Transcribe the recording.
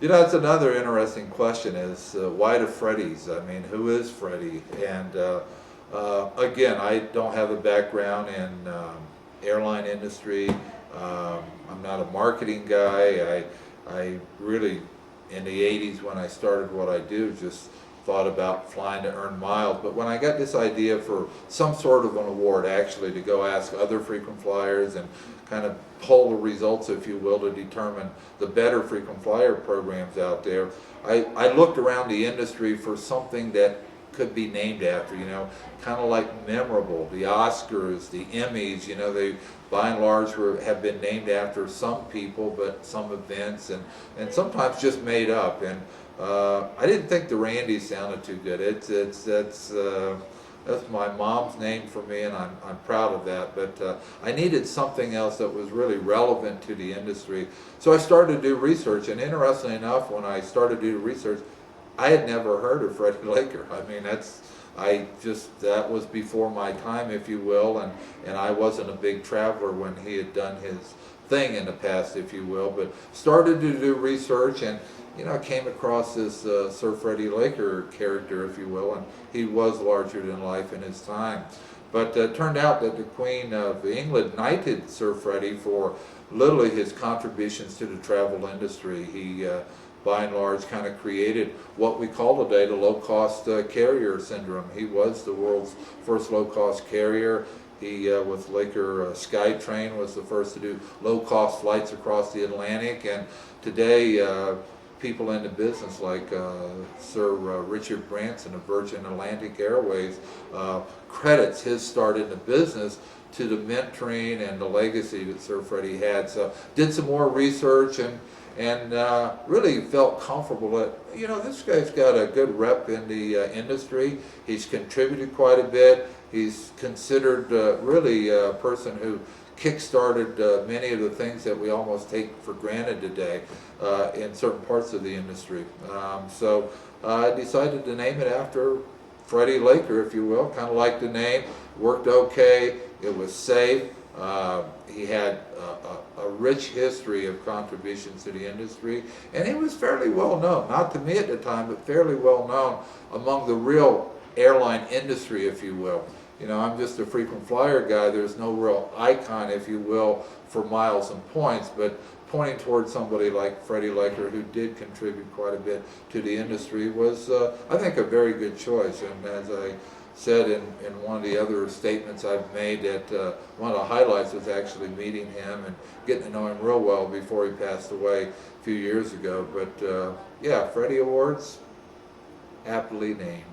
You know, that's another interesting question is why the Freddies? I mean, who is Freddie? And again, I don't have a background in airline industry. I'm not a marketing guy. I really, in the 80s when I started what I do, just thought about flying to earn miles. But when I got this idea for some sort of an award, actually, to go ask other frequent flyers and kind of poll the results, if you will, to determine the better frequent flyer programs out there, I looked around the industry for something that could be named after, you know, kind of like memorable. The Oscars, the Emmys, you know, they by and large have been named after some people, but some events, and sometimes just made up. And I didn't think the Randy sounded too good. That's my mom's name for me, and I'm proud of that. But I needed something else that was really relevant to the industry. So I started to do research, and interestingly enough, when I started to do research, I had never heard of Freddie Laker. I mean, that was before my time, if you will, and I wasn't a big traveler when he had done his thing in the past, if you will, but started to do research, and you know, came across this Sir Freddie Laker character, if you will, and he was larger than life in his time. But it turned out that the Queen of England knighted Sir Freddie for literally his contributions to the travel industry. He by and large kind of created what we call today the low-cost carrier syndrome. He was the world's first low-cost carrier. He, with Laker SkyTrain, was the first to do low-cost flights across the Atlantic, and today people in the business like Sir Richard Branson of Virgin Atlantic Airways credits his start in the business to the mentoring and the legacy that Sir Freddie had. So did some more research and really felt comfortable that, you know, this guy's got a good rep in the industry. He's contributed quite a bit. He's considered really a person who kick-started many of the things that we almost take for granted today in certain parts of the industry. So I decided to name it after Freddie Laker, if you will. Kind of liked the name, worked okay, it was safe. He had a rich history of contributions to the industry, and he was fairly well known, not to me at the time, but fairly well known among the real airline industry, if you will. You know, I'm just a frequent flyer guy. There's no real icon, if you will, for miles and points, but pointing towards somebody like Freddie Laker, who did contribute quite a bit to the industry, was, I think, a very good choice. And as I said in one of the other statements I've made, that one of the highlights was actually meeting him and getting to know him real well before he passed away a few years ago. But yeah, Freddie Awards, aptly named.